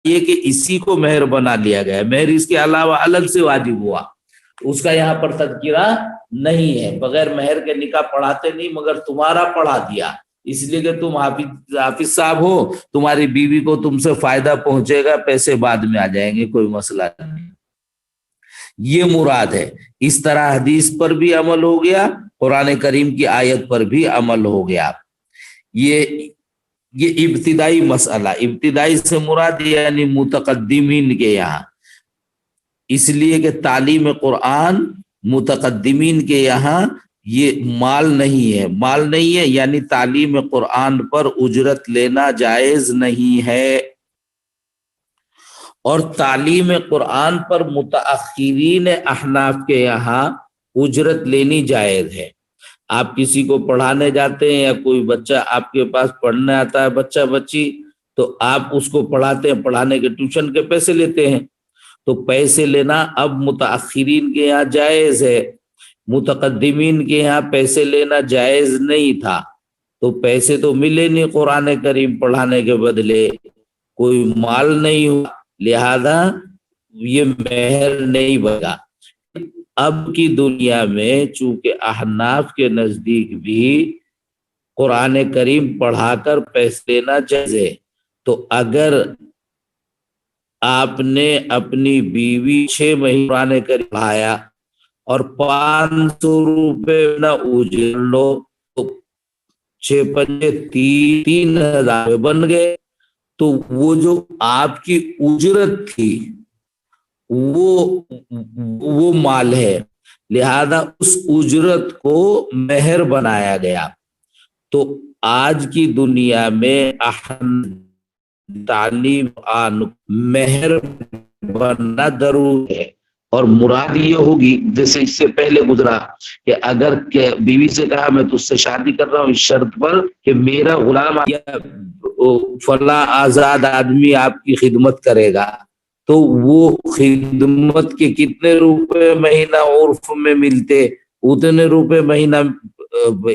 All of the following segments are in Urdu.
یہ کہ اسی کو مہر بنا لیا گیا، مہر اس کے علاوہ الگ سے واجب ہوا، اس کا یہاں پر تذکرہ نہیں ہے۔ بغیر مہر کے نکاح پڑھاتے نہیں، مگر تمہارا پڑھا دیا اس لیے کہ تم حافظ صاحب ہو، تمہاری بیوی کو تم سے فائدہ پہنچے گا، پیسے بعد میں آ جائیں گے، کوئی مسئلہ نہیں، یہ مراد ہے۔ اس طرح حدیث پر بھی عمل ہو گیا، قرآن کریم کی آیت پر بھی عمل ہو گیا۔ یہ ابتدائی مسئلہ، ابتدائی سے مراد یعنی متقدمین کے یہاں، اس لیے کہ تعلیم قرآن متقدمین کے یہاں یہ مال نہیں ہے، مال نہیں ہے یعنی تعلیم قرآن پر اجرت لینا جائز نہیں ہے، اور تعلیم قرآن پر متأخرین احناف کے یہاں اجرت لینی جائز ہے۔ آپ کسی کو پڑھانے جاتے ہیں یا کوئی بچہ آپ کے پاس پڑھنے آتا ہے، بچہ بچی، تو آپ اس کو پڑھاتے ہیں، پڑھانے کے ٹیوشن کے پیسے لیتے ہیں، تو پیسے لینا اب متأخرین کے یہاں جائز ہے، متقدمین کے یہاں پیسے لینا جائز نہیں تھا، تو پیسے تو ملے نہیں قرآن کریم پڑھانے کے بدلے، کوئی مال نہیں ہوا، لہذا یہ مہر نہیں بنا۔ اب کی دنیا میں چونکہ احناف کے نزدیک بھی قرآن کریم پڑھا کر پیسے لینا جائز ہے، تو اگر آپ نے اپنی بیوی 6 مہینے قرآن کریم پڑھایا اور 500 روپے نہ اجر لو تو 6 پنجے 3000 بن گئے، تو وہ جو آپ کی اجرت تھی وہ مال ہے، لہذا اس اجرت کو مہر بنایا گیا۔ تو آج کی دنیا میں تعلیم مہر بننا ضروری ہے، اور مراد یہ ہوگی جیسے اس سے پہلے گزرا کہ اگر بیوی سے کہا میں تجھ سے شادی کر رہا ہوں اس شرط پر کہ میرا غلام یا فلاں آزاد آدمی آپ کی خدمت کرے گا، تو وہ خدمت کے کتنے روپے مہینہ عرف میں ملتے اتنے روپے مہینہ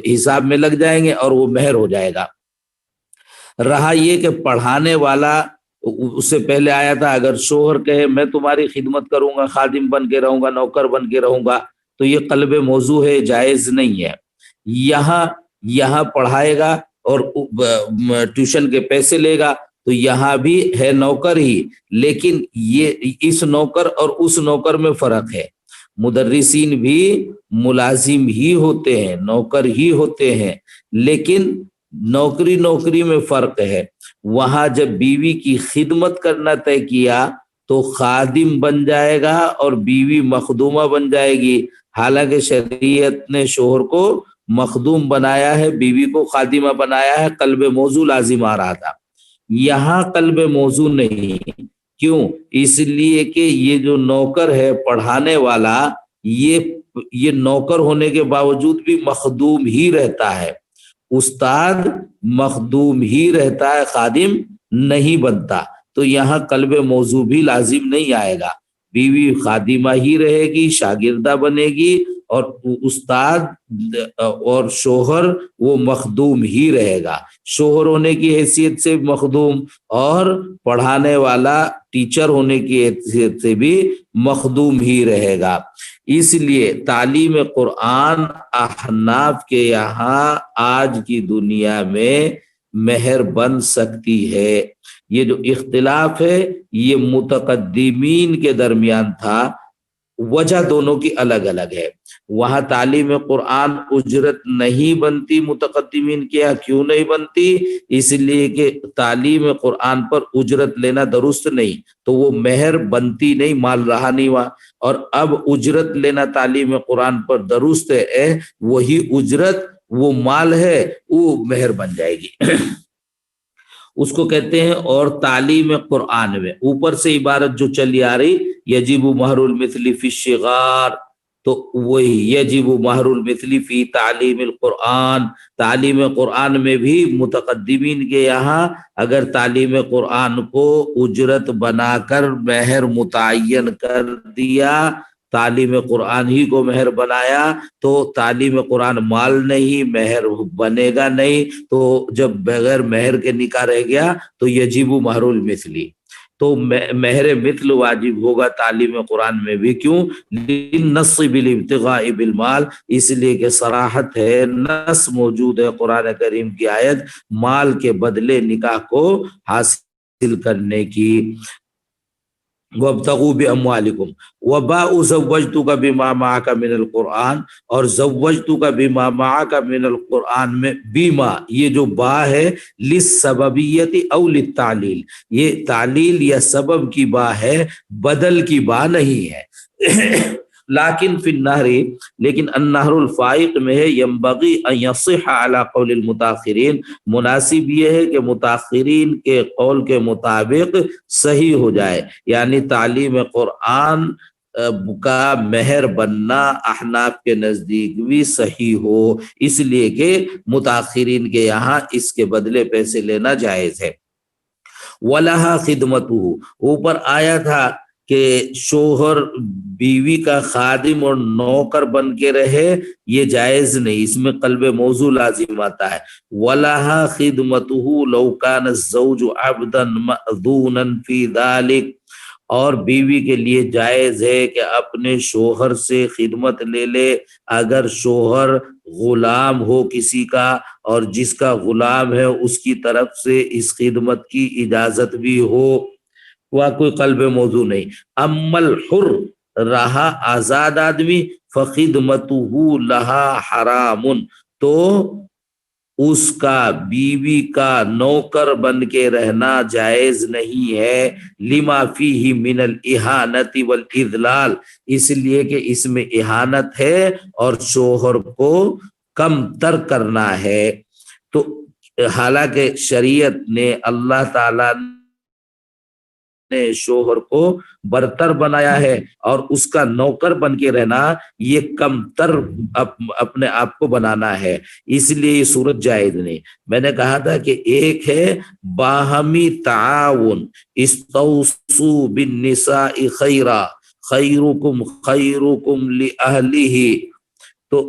حساب میں لگ جائیں گے اور وہ مہر ہو جائے گا۔ رہا یہ کہ پڑھانے والا، اس سے پہلے آیا تھا اگر شوہر کہے میں تمہاری خدمت کروں گا، خادم بن کے رہوں گا، نوکر بن کے رہوں گا، تو یہ قلب موضوع ہے، جائز نہیں ہے۔ یہاں پڑھائے گا اور ٹیوشن کے پیسے لے گا، تو یہاں بھی ہے نوکر ہی، لیکن یہ اس نوکر اور اس نوکر میں فرق ہے۔ مدرسین بھی ملازم ہی ہوتے ہیں، نوکر ہی ہوتے ہیں، لیکن نوکری میں فرق ہے۔ وہاں جب بیوی کی خدمت کرنا طے کیا تو خادم بن جائے گا اور بیوی مخدومہ بن جائے گی، حالانکہ شریعت نے شوہر کو مخدوم بنایا ہے، بیوی کو خادمہ بنایا ہے، قلب موضوع لازم آ رہا تھا۔ یہاں قلب موضوع نہیں، کیوں؟ اس لیے کہ یہ جو نوکر ہے پڑھانے والا، یہ نوکر ہونے کے باوجود بھی مخدوم ہی رہتا ہے، استاد مخدوم ہی رہتا ہے، خادم نہیں بنتا، تو یہاں قلب موضوع بھی لازم نہیں آئے گا، بیوی خادمہ ہی رہے گی، شاگردہ بنے گی، اور استاد اور شوہر وہ مخدوم ہی رہے گا، شوہر ہونے کی حیثیت سے مخدوم اور پڑھانے والا ٹیچر ہونے کی حیثیت سے بھی مخدوم ہی رہے گا۔ اس لیے تعلیم قرآن احناف کے یہاں آج کی دنیا میں مہر بن سکتی ہے۔ یہ جو اختلاف ہے یہ متقدمین کے درمیان تھا، وجہ دونوں کی الگ الگ ہے۔ وہاں تعلیم قرآن اجرت نہیں بنتی متقدمین کے یہاں، کیوں نہیں بنتی؟ اس لیے کہ تعلیم قرآن پر اجرت لینا درست نہیں، تو وہ مہر بنتی نہیں، مال رہا نہیں وہاں۔ اور اب اجرت لینا تعلیم قرآن پر درست ہے، وہی اجرت وہ مال ہے، وہ مہر بن جائے گی۔ اس کو کہتے ہیں۔ اور تعلیم قرآن میں اوپر سے عبارت جو چلی آ رہی یجب مہر المثل فی الشغار، تو وہی یجب مہر المثل فی تعلیم القرآن، تعلیم قرآن میں بھی متقدمین کے یہاں اگر تعلیم قرآن کو اجرت بنا کر مہر متعین کر دیا، تعلیم قرآن ہی کو مہر بنایا، تو تعلیم قرآن مال نہیں، مہر بنے گا نہیں، تو جب بغیر مہر کے نکاح رہ گیا تو یجب مہر المثلی، تو مہر مثل واجب ہوگا تعلیم قرآن میں بھی. کیوں؟ للنص بالابتغاء بالمال، اس لیے کہ صراحت ہے، نص موجود ہے قرآن کریم کی آیت مال کے بدلے نکاح کو حاصل کرنے کی. وابتغوا باموالکم وباء زوجتک بما معک من القرآن، اور زوجتک بما معک من القرآن میں بیما، یہ جو با ہے للسببیت او للتعلیل، یہ تعلیل یا سبب کی با ہے، بدل کی با نہیں ہے. لیکن فی النہر، لیکن النہر الفائق میں ہے ینبغی ان یصح علی قول المتاخرین، مناسب یہ ہے کہ متاخرین کے قول کے مطابق صحیح ہو جائے، یعنی تعلیم قرآن کا مہر بننا احناف کے نزدیک بھی صحیح ہو، اس لیے کہ متاخرین کے یہاں اس کے بدلے پیسے لینا جائز ہے. وَلَهَا خِدْمَتُهُ، اوپر آیا تھا کہ شوہر بیوی کا خادم اور نوکر بن کے رہے، یہ جائز نہیں، اس میں قلب موضوع لازم آتا ہے. وَلَهَا خِدْمَتُهُ لَوْ كَانَ الزَّوْجُ عَبْدًا مَأْذُونًا فِي ذَلِكَ، اور بیوی کے لیے جائز ہے کہ اپنے شوہر سے خدمت لے لے، اگر شوہر غلام ہو کسی کا اور جس کا غلام ہے اس کی طرف سے اس خدمت کی اجازت بھی ہو، وہ کوئی قلب موضوع نہیں. اما الحر، رہا آزاد آدمی، فخدمتہ لہا حرام، تو اس کا بیوی کا نوکر بن کے رہنا جائز نہیں ہے. لما فیہ من الاہانت والاذلال، اس لیے کہ اس میں اہانت ہے اور شوہر کو کم تر کرنا ہے. تو حالانکہ شریعت نے، اللہ تعالیٰ نے شوہر کو برتر بنایا ہے، اور اس کا نوکر بن کے رہنا یہ کم تر اپنے آپ کو بنانا ہے، اس لیے یہ صورت جائز نہیں. میں نے کہا تھا کہ ایک ہے باہمی تعاون، استوصوا بالنساء خیرا خیرکم خیرکم لأہلہ، تو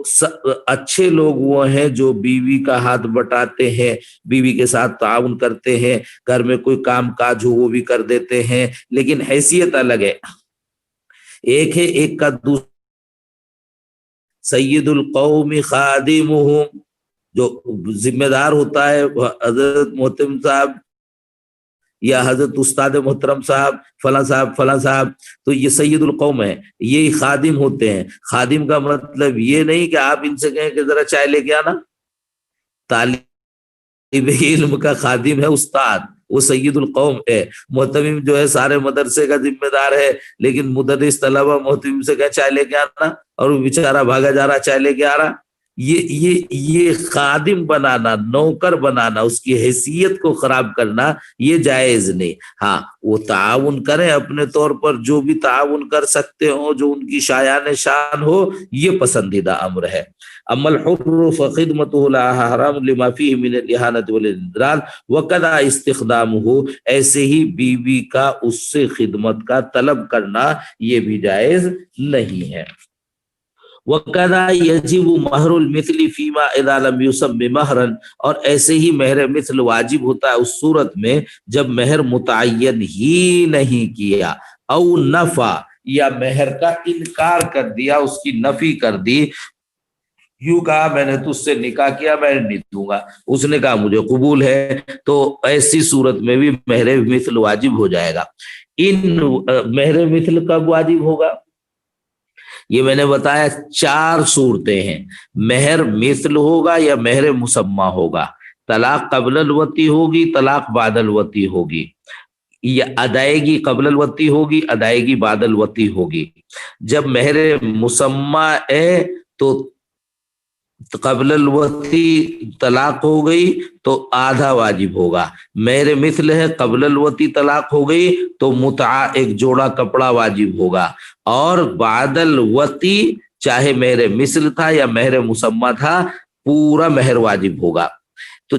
اچھے لوگ وہ ہیں جو بیوی کا ہاتھ بٹاتے ہیں، بیوی کے ساتھ تعاون کرتے ہیں، گھر میں کوئی کام کاج ہو وہ بھی کر دیتے ہیں، لیکن حیثیت الگ ہے. ایک ہے ایک کا دوسرا، سید القوم خادمہم، جو ذمہ دار ہوتا ہے حضرت محتم صاحب یا حضرت استاد محترم صاحب فلاں صاحب فلاں صاحب، تو یہ سید القوم ہے، یہ خادم ہوتے ہیں. خادم کا مطلب یہ نہیں کہ آپ ان سے کہیں کہ ذرا چائے لے کے آنا. طالب علم کا خادم ہے استاد، وہ سید القوم ہے. محتمم جو ہے سارے مدرسے کا ذمہ دار ہے، لیکن مدرس طلبہ محتمم سے کہیں چائے لے کے آنا، اور وہ بیچارہ بھاگا جا رہا چائے لے کے آ رہا. یہ خادم بنانا، نوکر بنانا، اس کی حیثیت کو خراب کرنا یہ جائز نہیں. ہاں وہ تعاون کریں اپنے طور پر، جو بھی تعاون کر سکتے ہوں، جو ان کی شایان شان ہو، یہ پسندیدہ امر ہے. اما الحر فخدمته لها حرام لما فيه من الاهانة والاذلال وكذا استخدامه، ایسے ہی بیوی کا اس سے خدمت کا طلب کرنا یہ بھی جائز نہیں ہے. وَكَذَا يَجِبُ مَهْرُ الْمِثْلِ فِيمَا إِذَا لَمْ يُسَمِّ مَهْرًا، اور ایسے ہی مہر مثل واجب ہوتا ہے اس صورت میں جب مہر متعین ہی نہیں کیا، او نفع، یا مہر کا انکار کر دیا، اس کی نفی کر دی. یوں کہا میں نے تجھ سے نکاح کیا، میں نہیں دوں گا، اس نے کہا مجھے قبول ہے، تو ایسی صورت میں بھی مہر مثل واجب ہو جائے گا. مہر مثل کب واجب ہوگا؟ یہ میں نے بتایا 4 صورتیں ہیں. مہر مثل ہوگا یا مہر مسمہ ہوگا، طلاق قبل الوطی ہوگی، طلاق بعد الوطی ہوگی، یا ادائیگی قبل الوطی ہوگی، ادائیگی بعد الوطی ہوگی. جب مہر مسمہ ہے تو قبل الوطی طلاق ہو گئی تو آدھا واجب ہوگا. مہر مثل ہے، قبل الوطی طلاق ہو گئی تو متعہ ایک جوڑا کپڑا واجب ہوگا، اور بعد الوطی چاہے مہر مثل تھا یا مہر مسمہ تھا پورا مہر واجب ہوگا. تو